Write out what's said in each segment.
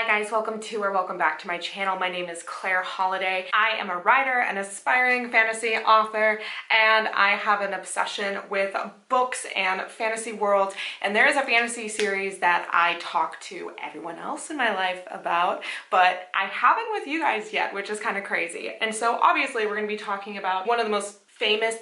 Hi guys, welcome back to my channel. My name is Claire Holliday. I am a writer and aspiring fantasy author, and I have an obsession with books and fantasy worlds. And there is a fantasy series that I talk to everyone else in my life about, but I haven't with you guys yet, which is kind of crazy. And so obviously we're going to be talking about one of the most famous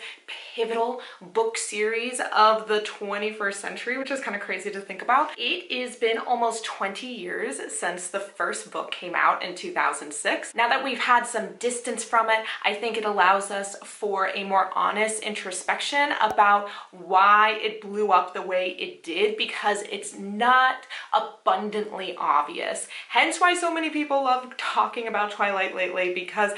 pivotal book series of the 21st century, which is kind of crazy to think about. It has been almost 20 years since the first book came out in 2006. Now that we've had some distance from it, I think it allows us for a more honest introspection about why it blew up the way it did, because it's not abundantly obvious. Hence why so many people love talking about Twilight lately,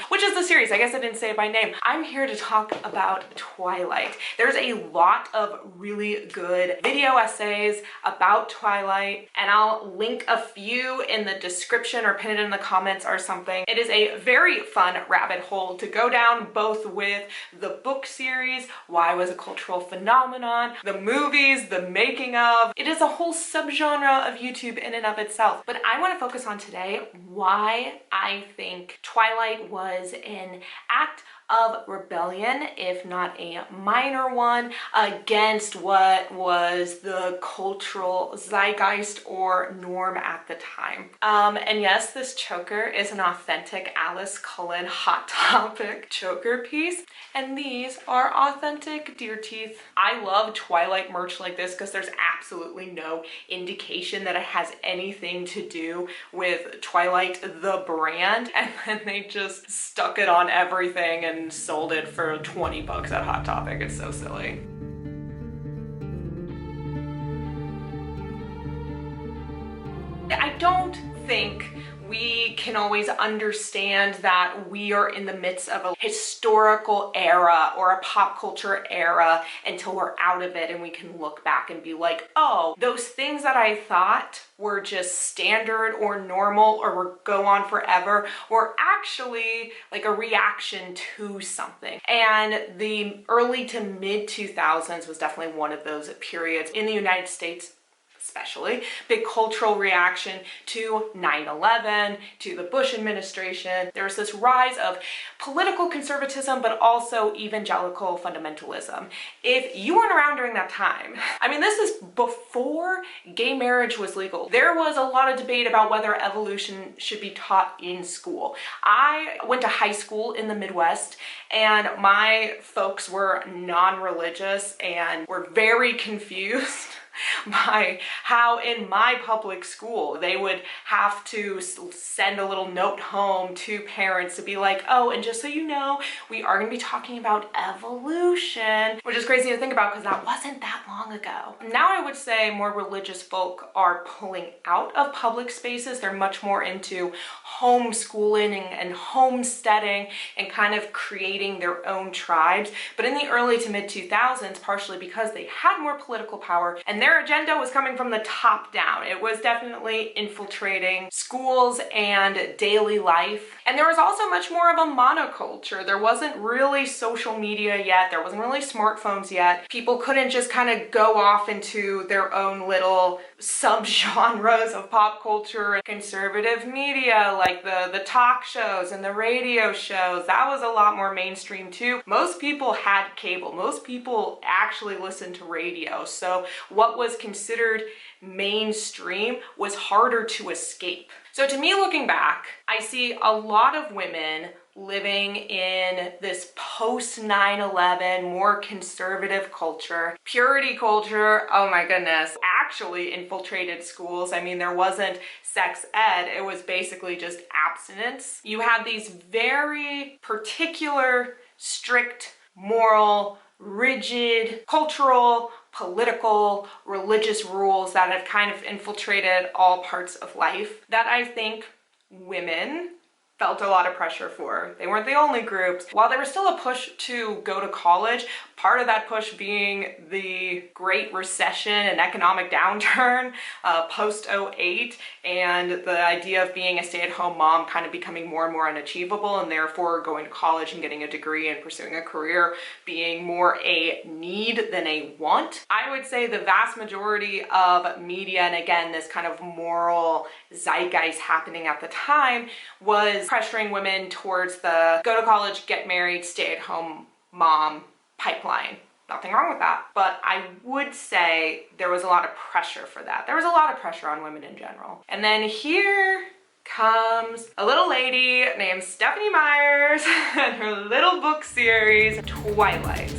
which is the series, I guess I didn't say it by name. I'm here to talk about Twilight. There's a lot of really good video essays about Twilight, and I'll link a few in the description or pin it in the comments or something. It is a very fun rabbit hole to go down, both with the book series, why it was a cultural phenomenon, the movies, the making of. It is a whole subgenre of YouTube in and of itself. But I want to focus on today why I think Twilight was an act of rebellion, if not a minor one, against what was the cultural zeitgeist or norm at the time. And yes, this choker is an authentic Alice Cullen Hot Topic choker piece, and these are authentic deer teeth. I love Twilight merch like this because there's absolutely no indication that it has anything to do with Twilight the brand, and then they just stuck it on everything and sold it for 20 bucks at Hot Topic. It's so silly. I don't think we can always understand that we are in the midst of a historical era or a pop culture era until we're out of it and we can look back and be like, oh, those things that I thought were just standard or normal or would go on forever were actually like a reaction to something. And the early to mid 2000s was definitely one of those periods in the United States, especially big cultural reaction to 9/11, to the Bush administration. There was this rise of political conservatism, but also evangelical fundamentalism. If you weren't around during that time, I mean, this is before gay marriage was legal. There was a lot of debate about whether evolution should be taught in school. I went to high school in the Midwest, and my folks were non-religious and were very confused by how in my public school they would have to send a little note home to parents to be like, oh, and just so you know, we are going to be talking about evolution, which is crazy to think about because that wasn't that long ago. Now I would say more religious folk are pulling out of public spaces. They're much more into homeschooling and homesteading and kind of creating their own tribes. But in the early to mid 2000s, partially because they had more political power and their agenda was coming from the top down. It was definitely infiltrating schools and daily life. And there was also much more of a monoculture. There wasn't really social media yet. There wasn't really smartphones yet. People couldn't just kind of go off into their own little subgenres of pop culture and conservative media, like the talk shows and the radio shows. That was a lot more mainstream too. Most people had cable. Most people actually listened to radio. So what was considered mainstream was harder to escape. So to me, looking back, I see a lot of women living in this post 9/11 more conservative culture. Purity culture, oh my goodness, actually infiltrated schools. I mean, there wasn't sex ed, it was basically just abstinence. You had these very particular, strict, moral, rigid, cultural, political, religious rules that have kind of infiltrated all parts of life that I think women felt a lot of pressure for. They weren't the only groups. While there was still a push to go to college, Part of that push being the Great Recession and economic downturn post '08, and the idea of being a stay-at-home mom kind of becoming more and more unachievable, and therefore going to college and getting a degree and pursuing a career being more a need than a want. I would say the vast majority of media, and again, this kind of moral zeitgeist happening at the time, was pressuring women towards the go to college, get married, stay-at-home mom pipeline. Nothing wrong with that. But I would say there was a lot of pressure for that. There was a lot of pressure on women in general. And then here comes a little lady named Stephenie Meyers and her little book series, Twilight.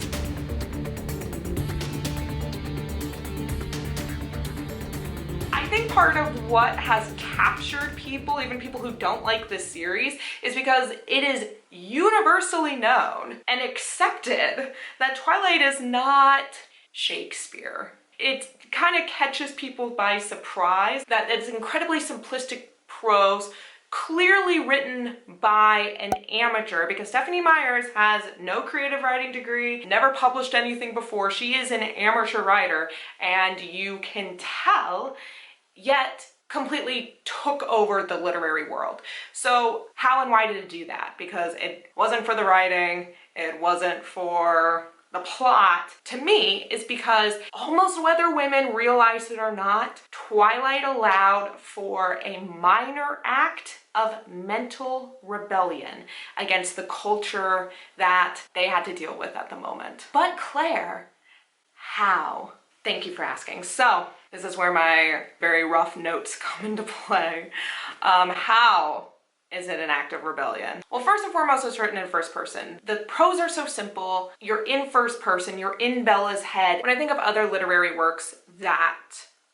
I think part of what has captured people, even people who don't like this series, is because it is universally known and accepted that Twilight is not Shakespeare. It kind of catches people by surprise that it's incredibly simplistic prose, clearly written by an amateur, because Stephenie Meyers has no creative writing degree, never published anything before. She is an amateur writer, and you can tell, yet completely took over the literary world. So how and why did it do that? Because it wasn't for the writing, it wasn't for the plot. To me, it's because almost whether women realize it or not, Twilight allowed for a minor act of mental rebellion against the culture that they had to deal with at the moment. But Claire, how? Thank you for asking. So this is where my very rough notes come into play. How is it an act of rebellion? Well, first and foremost, it's written in first person. The prose are so simple. You're in first person. You're in Bella's head. When I think of other literary works that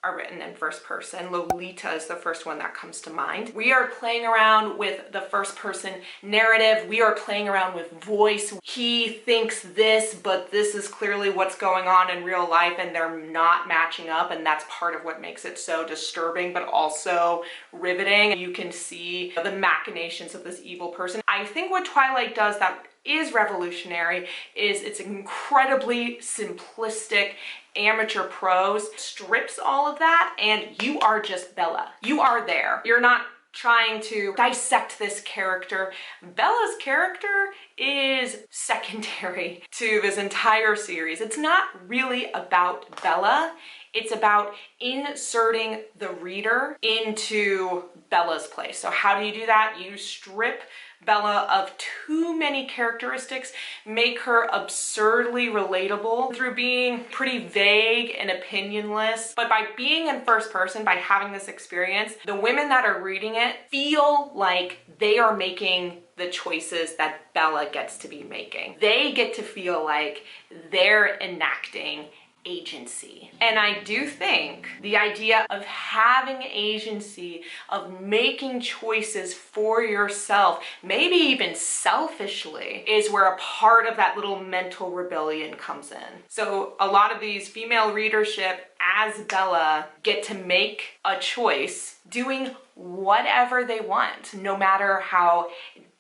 are written in first person, Lolita is the first one that comes to mind. We are playing around with the first person narrative. We are playing around with voice. He thinks this, but this is clearly what's going on in real life, and they're not matching up, and that's part of what makes it so disturbing but also riveting. You can see the machinations of this evil person. I think what Twilight does that is revolutionary is it's incredibly simplistic amateur prose, strips all of that, and you are just Bella. You are there. You're not trying to dissect this character. Bella's character is secondary to this entire series. It's not really about Bella. It's about inserting the reader into Bella's place. So how do you do that? You strip Bella of too many characteristics, make her absurdly relatable through being pretty vague and opinionless. But by being in first person, by having this experience, the women that are reading it feel like they are making the choices that Bella gets to be making. They get to feel like they're enacting agency. And I do think the idea of having agency, of making choices for yourself, maybe even selfishly, is where a part of that little mental rebellion comes in. So a lot of these female readership as Bella get to make a choice doing whatever they want, no matter how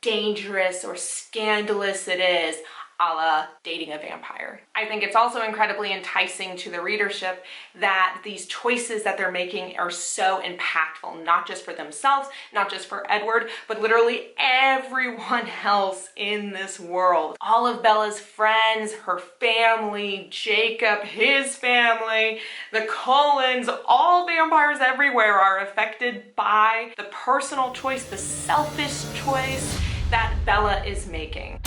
dangerous or scandalous it is, a la dating a vampire. I think it's also incredibly enticing to the readership that these choices that they're making are so impactful, not just for themselves, not just for Edward, but literally everyone else in this world. All of Bella's friends, her family, Jacob, his family, the Cullens, all vampires everywhere are affected by the personal choice, the selfish choice that Bella is making.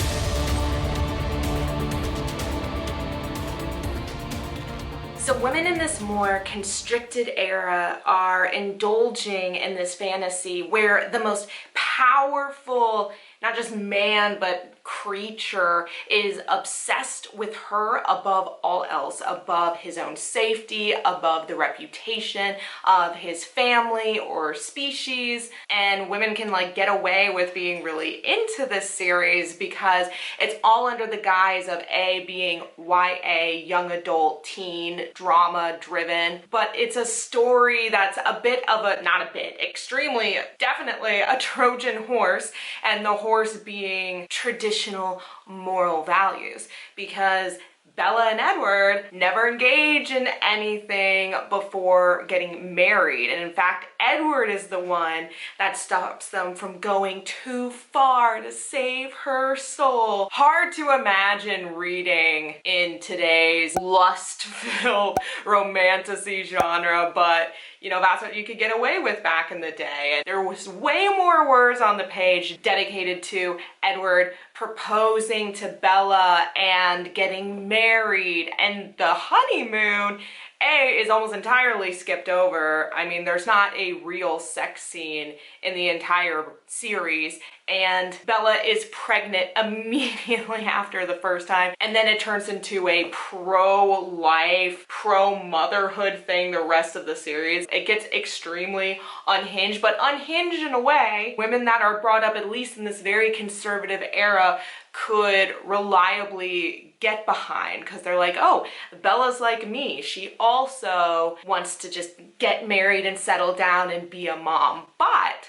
So women in this more constricted era are indulging in this fantasy where the most powerful, not just man, but creature is obsessed with her above all else, above his own safety, above the reputation of his family or species. And women can like get away with being really into this series because it's all under the guise of being YA, young adult, teen, drama driven. But it's a story that's a bit of a, not a bit, extremely, definitely a Trojan horse, and the horse being traditional moral values, because Bella and Edward never engage in anything before getting married. And in fact, Edward is the one that stops them from going too far to save her soul. Hard to imagine reading in today's lust-filled romantasy genre, but you know, that's what you could get away with back in the day. And there was way more words on the page dedicated to Edward proposing to Bella and getting married, and the honeymoon is almost entirely skipped over. I mean, there's not a real sex scene in the entire series, and Bella is pregnant immediately after the first time, and then it turns into a pro-life, pro-motherhood thing the rest of the series. It gets extremely unhinged, but unhinged in a way women that are brought up, at least in this very conservative era, could reliably get behind, because they're like, oh, Bella's like me. She also wants to just get married and settle down and be a mom. But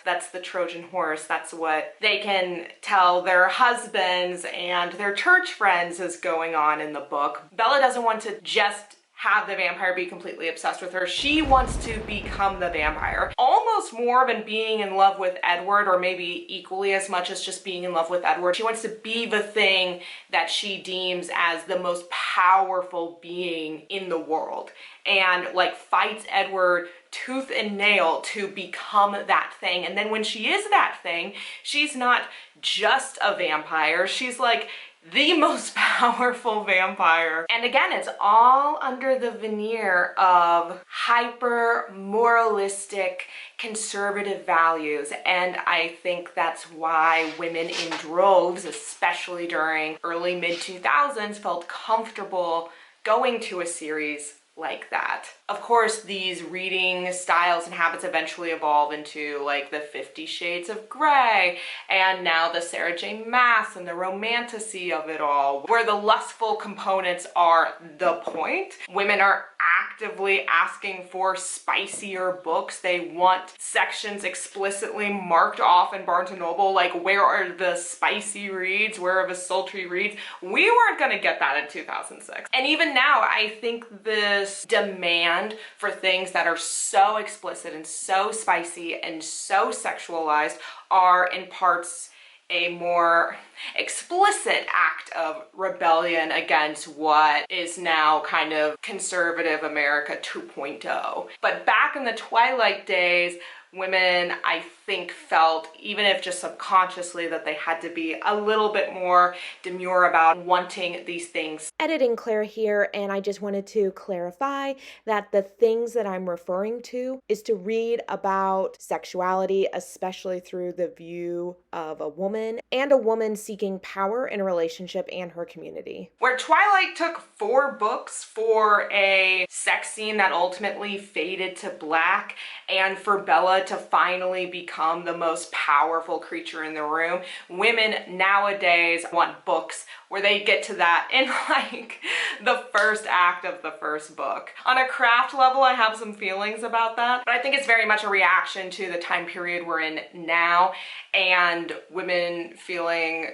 that's the Trojan horse. That's what they can tell their husbands and their church friends is going on in the book. Bella doesn't want to just have the vampire be completely obsessed with her. She wants to become the vampire. Almost more than being in love with Edward, or maybe equally as much as just being in love with Edward. She wants to be the thing that she deems as the most powerful being in the world, and like fights Edward tooth and nail to become that thing. And then when she is that thing, she's not just a vampire. She's like the most powerful vampire. And again, it's all under the veneer of hyper moralistic conservative values. And I think that's why women in droves, especially during early mid-2000s, felt comfortable going to a series like that. Of course, these reading styles and habits eventually evolve into like the 50 Shades of Grey, and now the Sarah J. Maas and the romantasy of it all, where the lustful components are the point. Women are actively asking for spicier books. They want sections explicitly marked off in Barnes & Noble, like, where are the spicy reads, where are the sultry reads? We weren't gonna get that in 2006. And even now, I think this demand for things that are so explicit and so spicy and so sexualized are in parts a more explicit act of rebellion against what is now kind of conservative America 2.0. But back in the Twilight days, women, I think, felt, even if just subconsciously, that they had to be a little bit more demure about wanting these things. Editing Claire here, and I just wanted to clarify that the things that I'm referring to is to read about sexuality, especially through the view of a woman, and a woman seeking power in a relationship and her community. Where Twilight took 4 books for a sex scene that ultimately faded to black, and for Bella to finally become the most powerful creature in the room, women nowadays want books where they get to that in like the first act of the first book. On a craft level, I have some feelings about that, but I think it's very much a reaction to the time period we're in now, and women feeling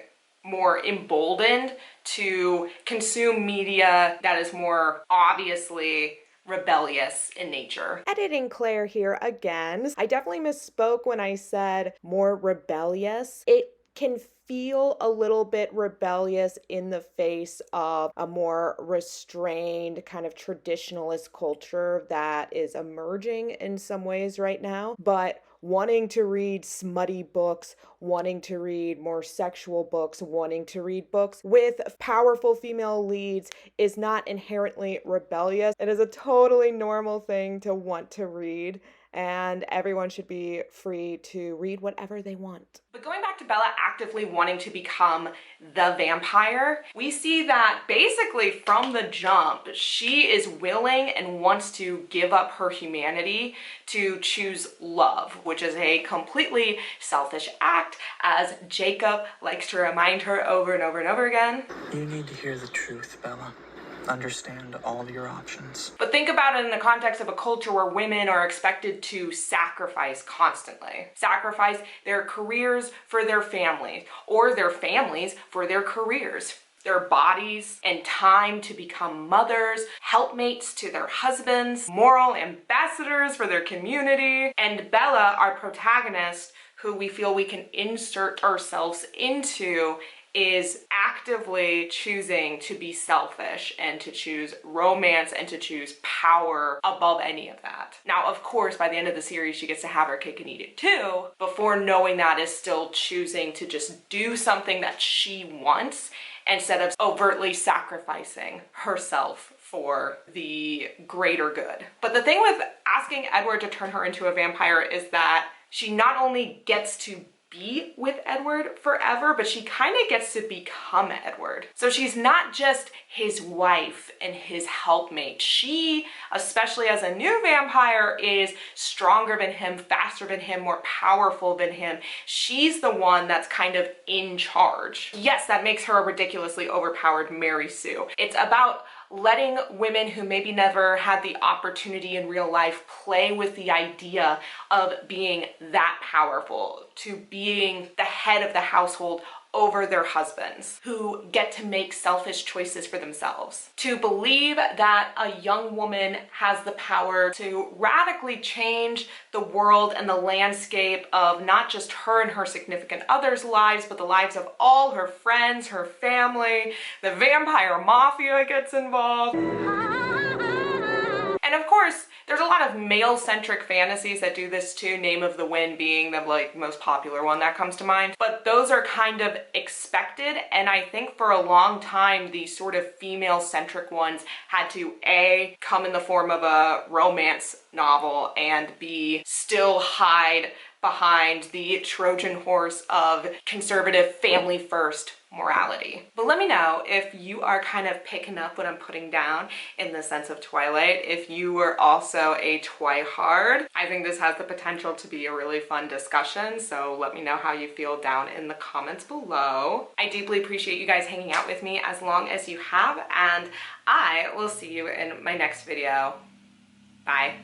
more emboldened to consume media that is more obviously rebellious in nature. Editing Claire here again. I definitely misspoke when I said more rebellious. It can feel a little bit rebellious in the face of a more restrained kind of traditionalist culture that is emerging in some ways right now. But wanting to read smutty books, wanting to read more sexual books, wanting to read books with powerful female leads is not inherently rebellious. It is a totally normal thing to want to read, and everyone should be free to read whatever they want. But going back to Bella actively wanting to become the vampire, we see that basically from the jump, she is willing and wants to give up her humanity to choose love, which is a completely selfish act, as Jacob likes to remind her over and over and over again. You need to hear the truth, Bella. Understand all of your options. But think about it in the context of a culture where women are expected to sacrifice constantly. Sacrifice their careers for their families, or their families for their careers. their bodies and time to become mothers, helpmates to their husbands, moral ambassadors for their community. And Bella, our protagonist, who we feel we can insert ourselves into, is actively choosing to be selfish and to choose romance and to choose power above any of that. Now, of course, by the end of the series, she gets to have her cake and eat it too. Before knowing that, is still choosing to just do something that she wants instead of overtly sacrificing herself for the greater good. But the thing with asking Edward to turn her into a vampire is that she not only gets to be with Edward forever, but she kind of gets to become Edward. So she's not just his wife and his helpmate. She, especially as a new vampire, is stronger than him, faster than him, more powerful than him. She's the one that's kind of in charge. Yes, that makes her a ridiculously overpowered Mary Sue. It's about letting women who maybe never had the opportunity in real life play with the idea of being that powerful, to being the head of the household over their husbands, who get to make selfish choices for themselves. To believe that a young woman has the power to radically change the world and the landscape of not just her and her significant others' lives, but the lives of all her friends, her family. The vampire mafia gets involved. And of course, there's a lot of male-centric fantasies that do this too, Name of the Wind being the most popular one that comes to mind. But those are kind of expected, and I think for a long time, these sort of female-centric ones had to A, come in the form of a romance novel, and B, still hide behind the Trojan horse of conservative family-first morality. But let me know if you are kind of picking up what I'm putting down in the sense of Twilight, if you were also a Twihard. I think this has the potential to be a really fun discussion, so let me know how you feel down in the comments below. I deeply appreciate you guys hanging out with me as long as you have, and I will see you in my next video. Bye.